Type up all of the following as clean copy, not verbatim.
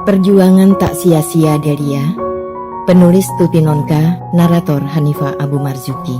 Perjuangan tak sia-sia Delia. Penulis Tuti Nonka, narator Hanifah Abu Marzuki.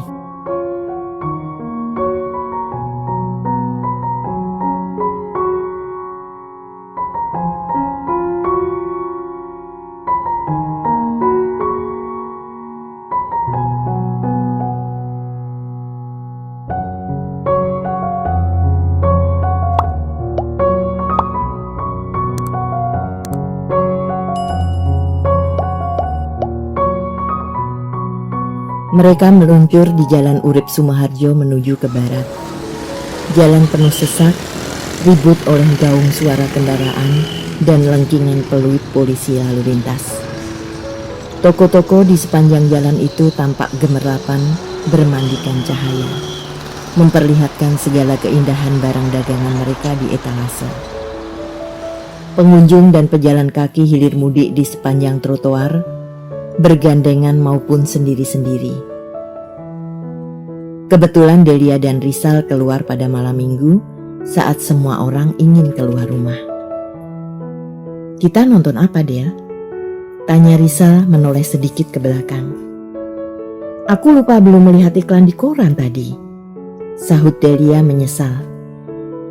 Mereka meluncur di Jalan Urip Sumoharjo menuju ke barat. Jalan penuh sesak, ribut oleh gaung suara kendaraan dan lengkingan peluit polisi lalu lintas. Toko-toko di sepanjang jalan itu tampak gemerlapan bermandikan cahaya, memperlihatkan segala keindahan barang dagangan mereka di etalase. Pengunjung dan pejalan kaki hilir mudik di sepanjang trotoar, bergandengan maupun sendiri-sendiri. Kebetulan Delia dan Rizal keluar pada malam minggu saat semua orang ingin keluar rumah. "Kita nonton apa, Del?" tanya Rizal menoleh sedikit ke belakang. "Aku lupa belum melihat iklan di koran tadi," sahut Delia menyesal.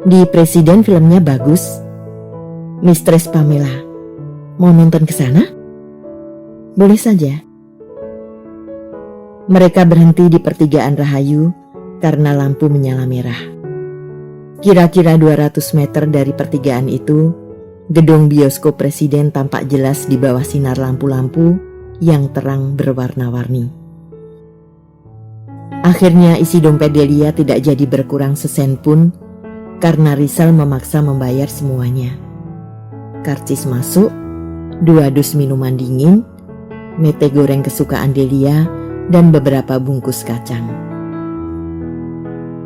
"Di Presiden filmnya bagus. Mistress Pamela, mau nonton ke sana?" "Boleh saja." Mereka berhenti di pertigaan Rahayu karena lampu menyala merah. Kira-kira 200 meter dari pertigaan itu, gedung bioskop Presiden tampak jelas di bawah sinar lampu-lampu yang terang berwarna-warni. Akhirnya isi dompet Delia tidak jadi berkurang sesen pun karena Rizal memaksa membayar semuanya. Karcis masuk, 2 dus minuman dingin, mete goreng kesukaan Delia, dan beberapa bungkus kacang.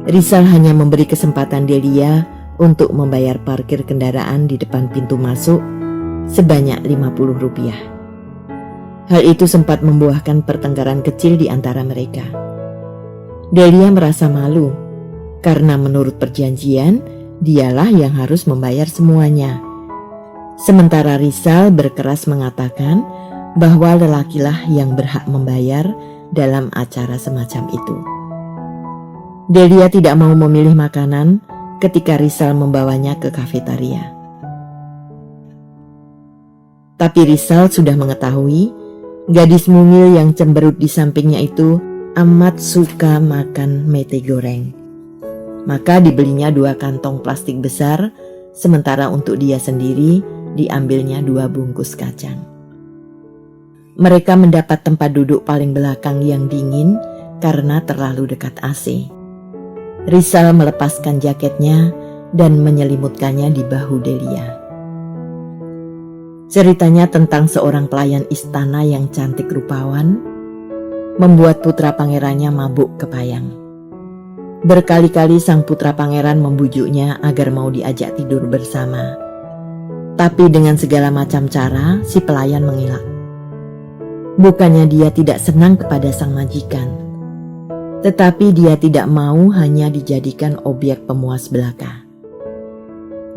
Rizal hanya memberi kesempatan Delia untuk membayar parkir kendaraan di depan pintu masuk sebanyak Rp50. Hal itu sempat membuahkan pertengkaran kecil di antara mereka. Delia merasa malu karena menurut perjanjian dialah yang harus membayar semuanya. Sementara Rizal berkeras mengatakan bahwa lelakilah yang berhak membayar dalam acara semacam itu. Delia tidak mau memilih makanan ketika Rizal membawanya ke kafetaria. Tapi Rizal sudah mengetahui gadis mungil yang cemberut di sampingnya itu amat suka makan mete goreng. Maka dibelinya 2 kantong plastik besar, sementara untuk dia sendiri diambilnya 2 bungkus kacang. Mereka mendapat tempat duduk paling belakang yang dingin karena terlalu dekat AC. Rizal melepaskan jaketnya dan menyelimutkannya di bahu Delia. Ceritanya tentang seorang pelayan istana yang cantik rupawan membuat putra pangerannya mabuk kepayang. Berkali-kali sang putra pangeran membujuknya agar mau diajak tidur bersama. Tapi dengan segala macam cara si pelayan mengelak. Bukannya dia tidak senang kepada sang majikan, tetapi dia tidak mau hanya dijadikan objek pemuas belaka.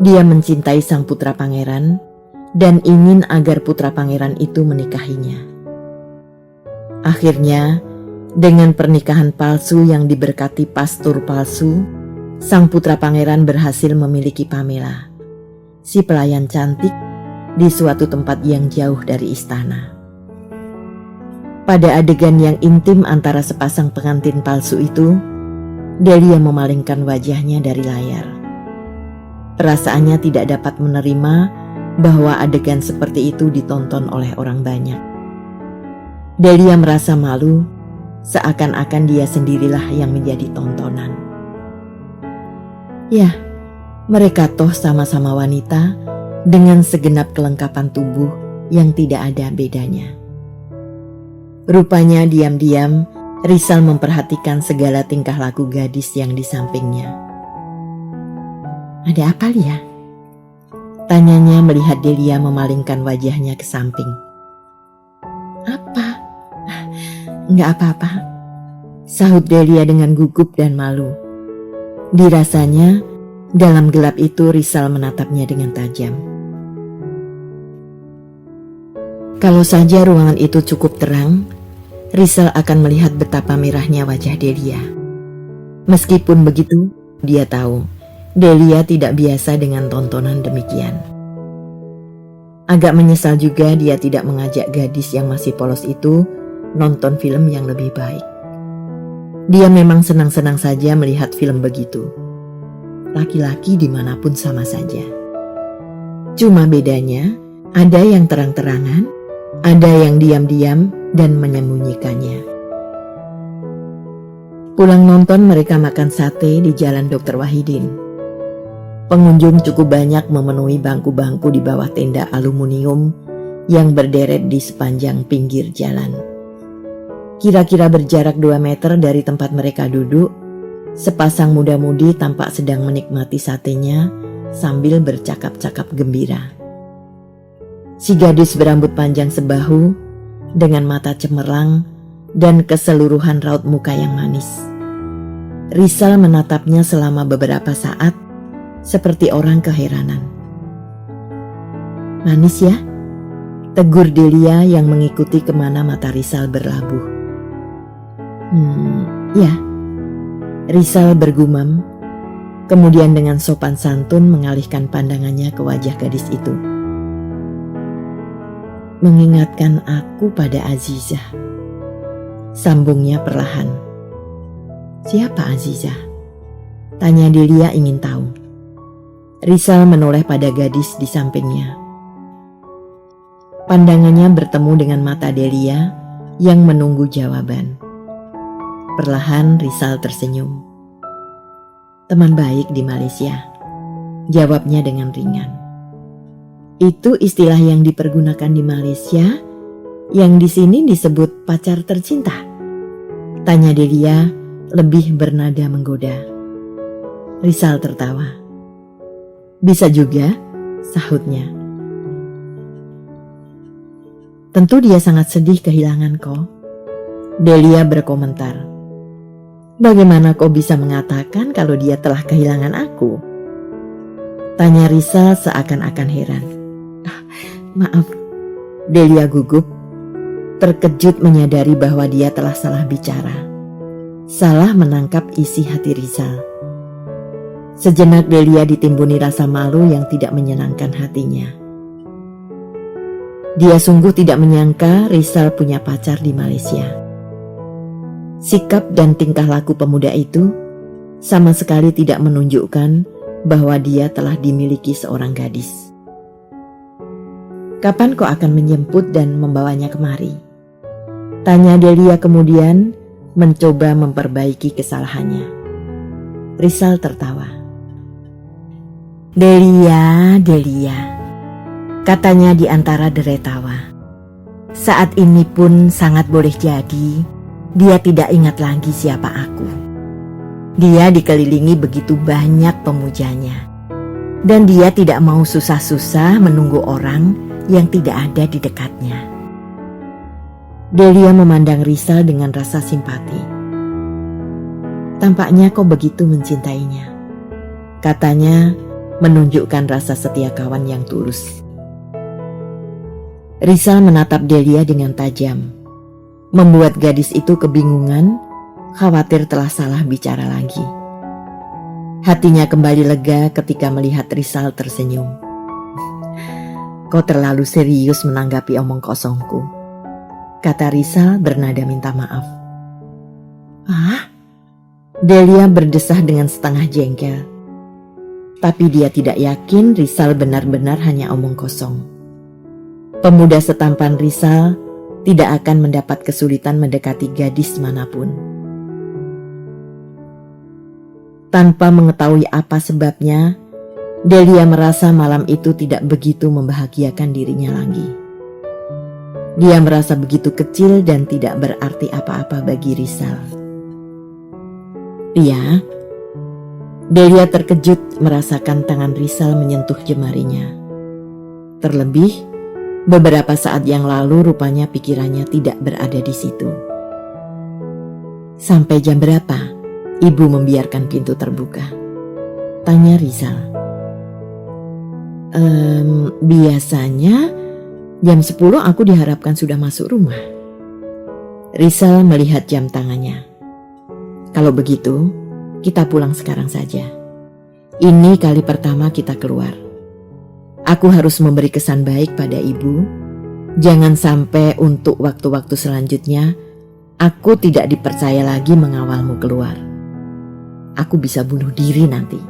Dia mencintai sang putra pangeran dan ingin agar putra pangeran itu menikahinya. Akhirnya, dengan pernikahan palsu yang diberkati pastur palsu, sang putra pangeran berhasil memiliki Pamela, si pelayan cantik, di suatu tempat yang jauh dari istana. Pada adegan yang intim antara sepasang pengantin palsu itu, Delia memalingkan wajahnya dari layar. Perasaannya tidak dapat menerima bahwa adegan seperti itu ditonton oleh orang banyak. Delia merasa malu, seakan-akan dia sendirilah yang menjadi tontonan. Ya, mereka toh sama-sama wanita dengan segenap kelengkapan tubuh yang tidak ada bedanya. Rupanya diam-diam Rizal memperhatikan segala tingkah laku gadis yang di sampingnya. "Ada apa, Lia?" tanyanya melihat Delia memalingkan wajahnya ke samping. "Apa? Enggak apa-apa," sahut Delia dengan gugup dan malu. Dirasanya dalam gelap itu Rizal menatapnya dengan tajam. Kalau saja ruangan itu cukup terang, Rizal akan melihat betapa merahnya wajah Delia. Meskipun begitu, dia tahu Delia tidak biasa dengan tontonan demikian. Agak menyesal juga dia tidak mengajak gadis yang masih polos itu nonton film yang lebih baik. Dia memang senang-senang saja melihat film begitu. Laki-laki dimanapun sama saja. Cuma bedanya, ada yang terang-terangan, ada yang diam-diam dan menyembunyikannya. Pulang nonton, mereka makan sate di Jalan Dr. Wahidin. Pengunjung cukup banyak memenuhi bangku-bangku di bawah tenda aluminium yang berderet di sepanjang pinggir jalan. Kira-kira berjarak 2 meter dari tempat mereka duduk, sepasang muda-mudi tampak sedang menikmati satenya sambil bercakap-cakap gembira. Si gadis berambut panjang sebahu, dengan mata cemerlang dan keseluruhan raut muka yang manis. Rizal menatapnya selama beberapa saat, seperti orang keheranan. "Manis ya?" tegur Delia yang mengikuti kemana mata Rizal berlabuh. Ya," Rizal bergumam, kemudian dengan sopan santun mengalihkan pandangannya ke wajah gadis itu. "Mengingatkan aku pada Azizah," sambungnya perlahan. "Siapa Azizah?" tanya Delia ingin tahu. Rizal menoleh pada gadis di sampingnya. Pandangannya bertemu dengan mata Delia yang menunggu jawaban. Perlahan Rizal tersenyum. "Teman baik di Malaysia," jawabnya dengan ringan. "Itu istilah yang dipergunakan di Malaysia, yang di sini disebut pacar tercinta?" tanya Delia lebih bernada menggoda. Rizal tertawa. "Bisa juga," sahutnya. "Tentu dia sangat sedih kehilangan kau," Delia berkomentar. "Bagaimana kau bisa mengatakan kalau dia telah kehilangan aku?" tanya Rizal seakan-akan heran. "Maaf," Delia gugup, terkejut menyadari bahwa dia telah salah bicara, salah menangkap isi hati Rizal. Sejenak Delia ditimbuni rasa malu yang tidak menyenangkan hatinya. Dia sungguh tidak menyangka Rizal punya pacar di Malaysia. Sikap dan tingkah laku pemuda itu sama sekali tidak menunjukkan bahwa dia telah dimiliki seorang gadis. "Kapan kau akan menjemput dan membawanya kemari?" tanya Delia kemudian mencoba memperbaiki kesalahannya. Rizal tertawa. Delia," katanya di antara derai tawa. "Saat ini pun sangat boleh jadi dia tidak ingat lagi siapa aku. Dia dikelilingi begitu banyak pemujanya, dan dia tidak mau susah-susah menunggu orang yang tidak ada di dekatnya." Delia memandang Rizal dengan rasa simpati. "Tampaknya kau begitu mencintainya," katanya menunjukkan rasa setia kawan yang tulus. Rizal menatap Delia dengan tajam, membuat gadis itu kebingungan, khawatir telah salah bicara lagi. Hatinya kembali lega ketika melihat Rizal tersenyum. "Kau terlalu serius menanggapi omong kosongku," kata Rizal bernada minta maaf. "Ah?" Delia berdesah dengan setengah jengkel. Tapi dia tidak yakin Rizal benar-benar hanya omong kosong. Pemuda setampan Rizal tidak akan mendapat kesulitan mendekati gadis manapun. Tanpa mengetahui apa sebabnya, Delia merasa malam itu tidak begitu membahagiakan dirinya lagi. Dia merasa begitu kecil dan tidak berarti apa-apa bagi Rizal. "Iya." Delia terkejut merasakan tangan Rizal menyentuh jemarinya. Terlebih, beberapa saat yang lalu rupanya pikirannya tidak berada di situ. "Sampai jam berapa ibu membiarkan pintu terbuka?" tanya Rizal. Biasanya Jam 10 aku diharapkan sudah masuk rumah. Rizal melihat jam tangannya. Kalau begitu, kita pulang sekarang saja. Ini kali pertama kita keluar. Aku harus memberi kesan baik pada ibu. Jangan sampai untuk waktu-waktu selanjutnya aku tidak dipercaya lagi mengawalmu keluar. Aku bisa bunuh diri nanti.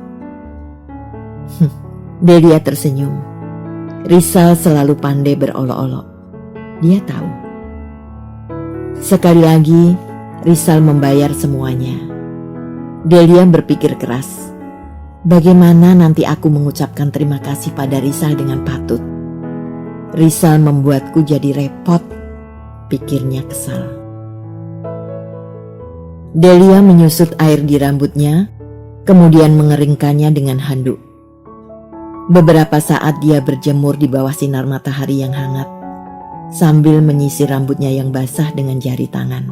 Delia tersenyum. Rizal selalu pandai berolok-olok. Dia tahu. Sekali lagi, Rizal membayar semuanya. Delia berpikir keras. Bagaimana nanti aku mengucapkan terima kasih pada Rizal dengan patut? Rizal membuatku jadi repot, pikirnya kesal. Delia menyusut air di rambutnya, kemudian mengeringkannya dengan handuk. Beberapa saat dia berjemur di bawah sinar matahari yang hangat, sambil menyisir rambutnya yang basah dengan jari tangan.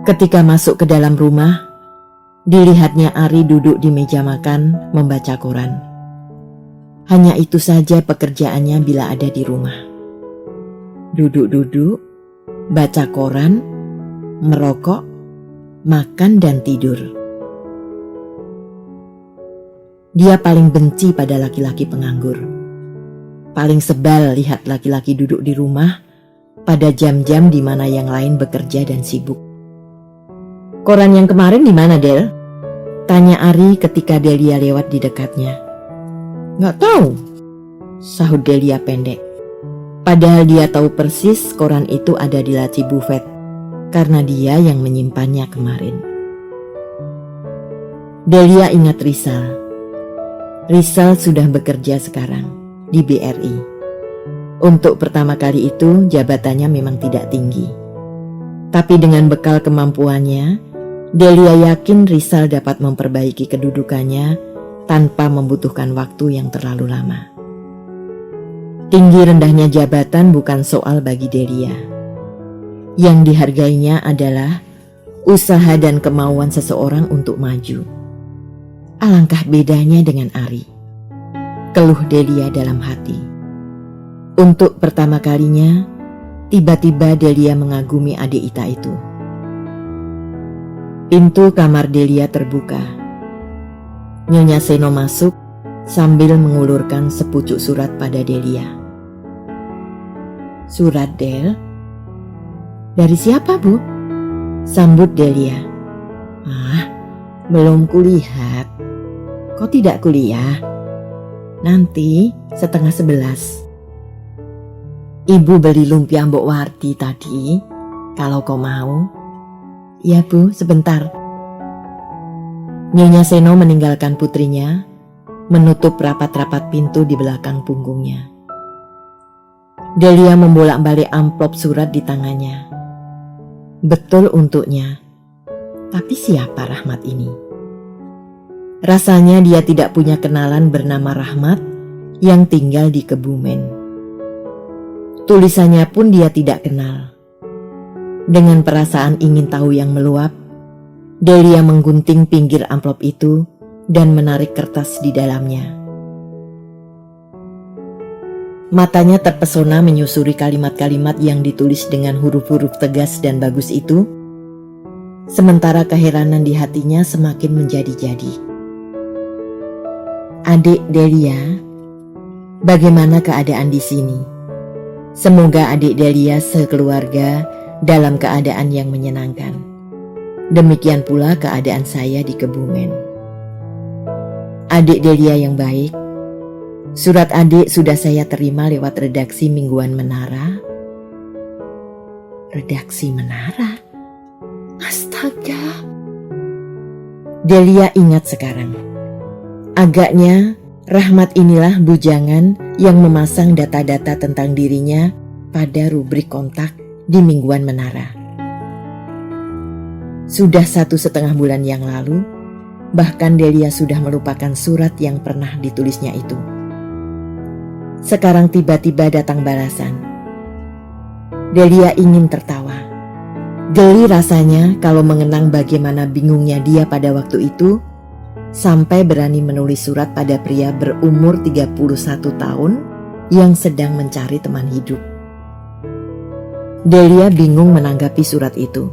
Ketika masuk ke dalam rumah, dilihatnya Ari duduk di meja makan membaca koran. Hanya itu saja pekerjaannya bila ada di rumah. Duduk-duduk, baca koran, merokok, makan dan tidur. Dia paling benci pada laki-laki penganggur. Paling sebal lihat laki-laki duduk di rumah pada jam-jam di mana yang lain bekerja dan sibuk. Koran yang kemarin di mana, Del? Tanya Ari ketika Delia lewat di dekatnya. Nggak tahu, sahut Delia pendek. Padahal dia tahu persis koran itu ada di laci bufet, karena dia yang menyimpannya kemarin. Delia ingat Rizal. Rizal sudah bekerja sekarang di BRI. Untuk pertama kali itu jabatannya memang tidak tinggi. Tapi dengan bekal kemampuannya, Delia yakin Rizal dapat memperbaiki kedudukannya tanpa membutuhkan waktu yang terlalu lama. Tinggi rendahnya jabatan bukan soal bagi Delia. Yang dihargainya adalah usaha dan kemauan seseorang untuk maju. Alangkah bedanya dengan Ari. Keluh Delia dalam hati. Untuk pertama kalinya, tiba-tiba Delia mengagumi adik Ita itu. Pintu kamar Delia terbuka. Nyonya Seno masuk sambil mengulurkan sepucuk surat pada Delia. Surat, Del? Dari siapa, Bu? Sambut Delia. Belum kulihat. Kok tidak kuliah? Nanti 10:30. Ibu beli lumpia Mbok Warti tadi, kalau kau mau. Ya, Bu, sebentar. Nyonya Seno meninggalkan putrinya, menutup rapat-rapat pintu di belakang punggungnya. Delia membolak-balik amplop surat di tangannya. Betul untuknya. Tapi siapa Rahmat ini? Rasanya dia tidak punya kenalan bernama Rahmat yang tinggal di Kebumen. Tulisannya pun dia tidak kenal. Dengan perasaan ingin tahu yang meluap, Delia menggunting pinggir amplop itu dan menarik kertas di dalamnya. Matanya terpesona menyusuri kalimat-kalimat yang ditulis dengan huruf-huruf tegas dan bagus itu, sementara keheranan di hatinya semakin menjadi-jadi. Adik Delia, bagaimana keadaan di sini? Semoga adik Delia sekeluarga dalam keadaan yang menyenangkan. Demikian pula keadaan saya di Kebumen. Adik Delia yang baik, surat adik sudah saya terima lewat redaksi Mingguan Menara. Redaksi Menara? Astaga. Delia ingat sekarang. Agaknya Rahmat inilah bujangan yang memasang data-data tentang dirinya pada rubrik kontak di Mingguan Menara. Sudah 1,5 bulan yang lalu, bahkan Delia sudah melupakan surat yang pernah ditulisnya itu. Sekarang tiba-tiba datang balasan. Delia ingin tertawa. Geli rasanya kalau mengenang bagaimana bingungnya dia pada waktu itu, sampai berani menulis surat pada pria berumur 31 tahun yang sedang mencari teman hidup. Delia bingung menanggapi surat itu.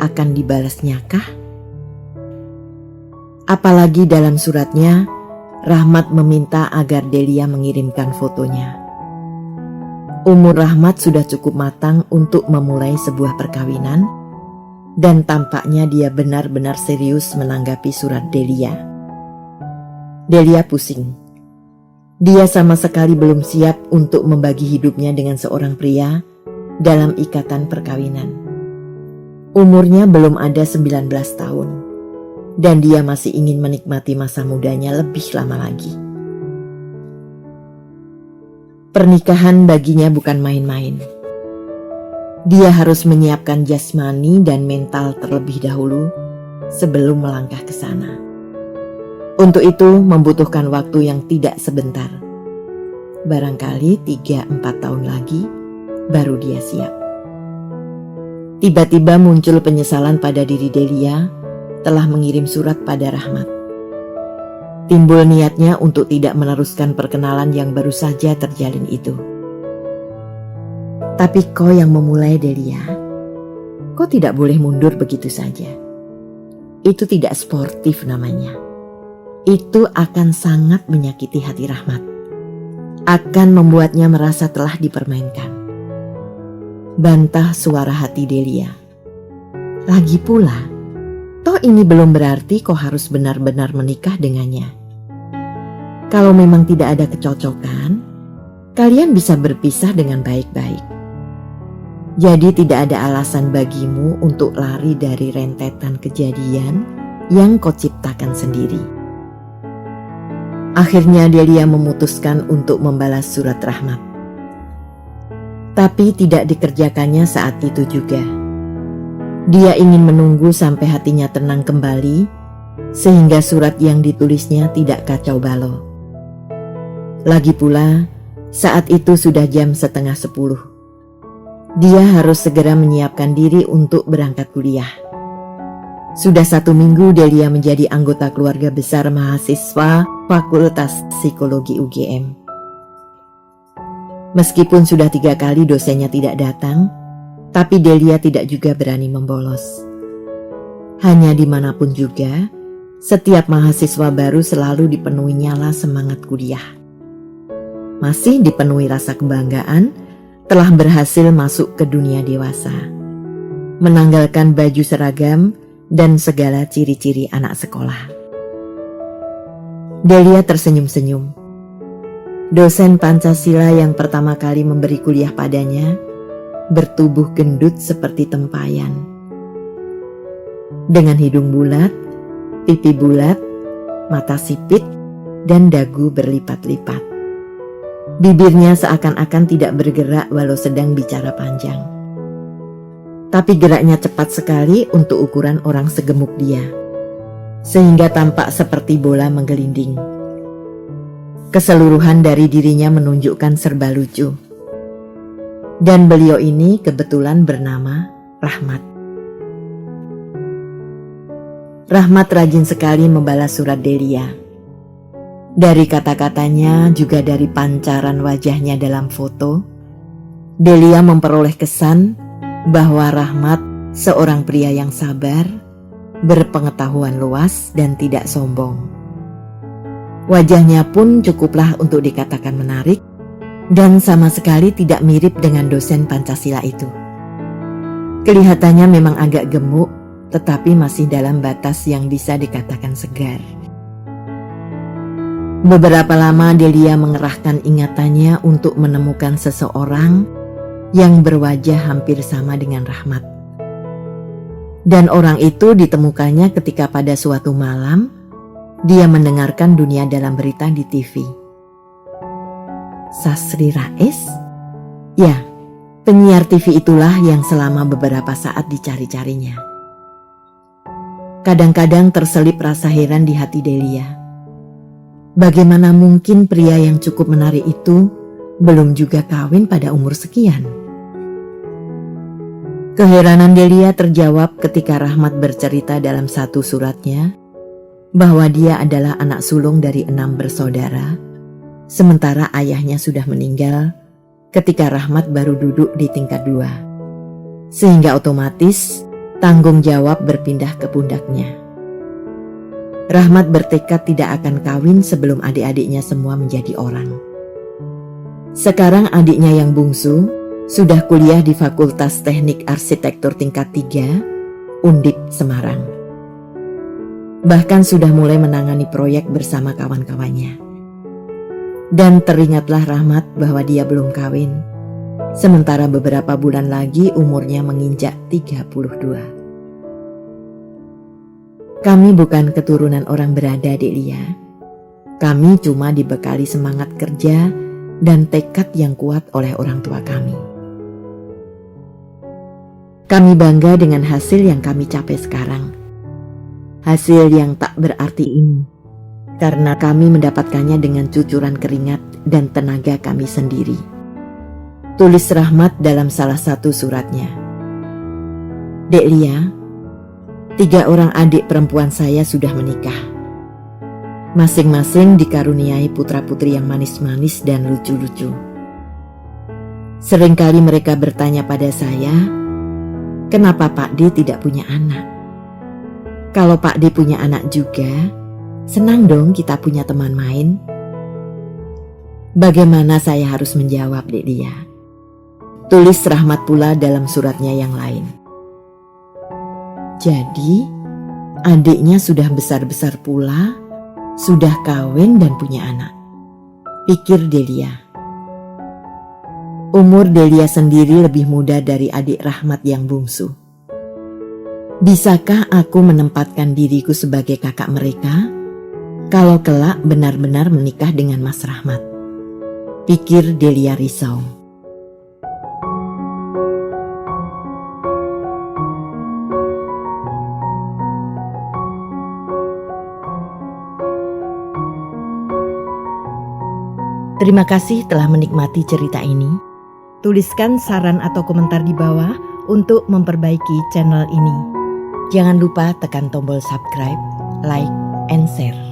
Akan dibalasnya kah? Apalagi dalam suratnya, Rahmat meminta agar Delia mengirimkan fotonya. Umur Rahmat sudah cukup matang untuk memulai sebuah perkawinan, dan tampaknya dia benar-benar serius menanggapi surat Delia. Delia pusing. Dia sama sekali belum siap untuk membagi hidupnya dengan seorang pria dalam ikatan perkawinan. Umurnya belum ada 19 tahun. Dan dia masih ingin menikmati masa mudanya lebih lama lagi. Pernikahan baginya bukan main-main. Dia harus menyiapkan jasmani dan mental terlebih dahulu sebelum melangkah ke sana. Untuk itu membutuhkan waktu yang tidak sebentar. Barangkali 3-4 tahun lagi baru dia siap. Tiba-tiba muncul penyesalan pada diri Delia telah mengirim surat pada Rahmat. Timbul niatnya untuk tidak meneruskan perkenalan yang baru saja terjalin itu. Tapi kau yang memulai, Delia. Kau tidak boleh mundur begitu saja. Itu tidak sportif namanya. Itu akan sangat menyakiti hati Rahmat. Akan membuatnya merasa telah dipermainkan. Bantah suara hati Delia. Lagi pula, toh ini belum berarti kau harus benar-benar menikah dengannya. Kalau memang tidak ada kecocokan, kalian bisa berpisah dengan baik-baik. Jadi tidak ada alasan bagimu untuk lari dari rentetan kejadian yang kau ciptakan sendiri. Akhirnya Delia memutuskan untuk membalas surat Rahmat. Tapi tidak dikerjakannya saat itu juga. Dia ingin menunggu sampai hatinya tenang kembali, sehingga surat yang ditulisnya tidak kacau balau. Lagi pula, saat itu sudah jam 9:30. Dia harus segera menyiapkan diri untuk berangkat kuliah. Sudah 1 minggu Delia menjadi anggota keluarga besar mahasiswa Fakultas Psikologi UGM. Meskipun sudah 3 kali dosennya tidak datang, tapi Delia tidak juga berani membolos. Hanya dimanapun juga, setiap mahasiswa baru selalu dipenuhi nyala semangat kuliah. Masih dipenuhi rasa kebanggaan telah berhasil masuk ke dunia dewasa, menanggalkan baju seragam dan segala ciri-ciri anak sekolah. Delia tersenyum-senyum. Dosen Pancasila yang pertama kali memberi kuliah padanya bertubuh gendut seperti tempayan. Dengan hidung bulat, pipi bulat, mata sipit, dan dagu berlipat-lipat. Bibirnya seakan-akan tidak bergerak walau sedang bicara panjang. Tapi geraknya cepat sekali untuk ukuran orang segemuk dia, sehingga tampak seperti bola menggelinding. Keseluruhan dari dirinya menunjukkan serba lucu. Dan beliau ini kebetulan bernama Rahmat. Rahmat rajin sekali membalas surat Delia. Dari kata-katanya juga dari pancaran wajahnya dalam foto, Delia memperoleh kesan bahwa Rahmat seorang pria yang sabar, berpengetahuan luas dan tidak sombong. Wajahnya pun cukuplah untuk dikatakan menarik dan sama sekali tidak mirip dengan dosen Pancasila itu. Kelihatannya memang agak gemuk, tetapi masih dalam batas yang bisa dikatakan segar. Beberapa lama Delia mengerahkan ingatannya untuk menemukan seseorang yang berwajah hampir sama dengan Rahmat. Dan orang itu ditemukannya ketika pada suatu malam dia mendengarkan Dunia Dalam Berita di TV. Sasri Rais? Ya, penyiar TV itulah yang selama beberapa saat dicari-carinya. Kadang-kadang terselip rasa heran di hati Delia. Bagaimana mungkin pria yang cukup menarik itu belum juga kawin pada umur sekian? Keheranan Delia terjawab ketika Rahmat bercerita dalam satu suratnya bahwa dia adalah anak sulung dari 6 bersaudara, sementara ayahnya sudah meninggal ketika Rahmat baru duduk di tingkat 2. Sehingga otomatis tanggung jawab berpindah ke pundaknya. Rahmat bertekad tidak akan kawin sebelum adik-adiknya semua menjadi orang. Sekarang adiknya yang bungsu sudah kuliah di Fakultas Teknik Arsitektur tingkat 3, Undip Semarang. Bahkan sudah mulai menangani proyek bersama kawan-kawannya. Dan teringatlah Rahmat bahwa dia belum kawin, sementara beberapa bulan lagi umurnya menginjak 32. Kami bukan keturunan orang berada, Dek Lia. Kami cuma dibekali semangat kerja dan tekad yang kuat oleh orang tua kami. Kami bangga dengan hasil yang kami capai sekarang. Hasil yang tak berarti ini, karena kami mendapatkannya dengan cucuran keringat dan tenaga kami sendiri. Tulis Rahmat dalam salah satu suratnya. Dek Lia, 3 orang adik perempuan saya sudah menikah. Masing-masing dikaruniai putra-putri yang manis-manis dan lucu-lucu. Seringkali mereka bertanya pada saya, kenapa Pak D tidak punya anak? Kalau Pak D punya anak juga, senang dong kita punya teman main. Bagaimana saya harus menjawab, Dek Lia? Tulis Rahmat pula dalam suratnya yang lain. Jadi, adiknya sudah besar-besar pula, sudah kawin dan punya anak, pikir Delia. Umur Delia sendiri lebih muda dari adik Rahmat yang bungsu. Bisakah aku menempatkan diriku sebagai kakak mereka kalau kelak benar-benar menikah dengan Mas Rahmat? Pikir Delia risau. Terima kasih telah menikmati cerita ini. Tuliskan saran atau komentar di bawah untuk memperbaiki channel ini. Jangan lupa tekan tombol subscribe, like, and share.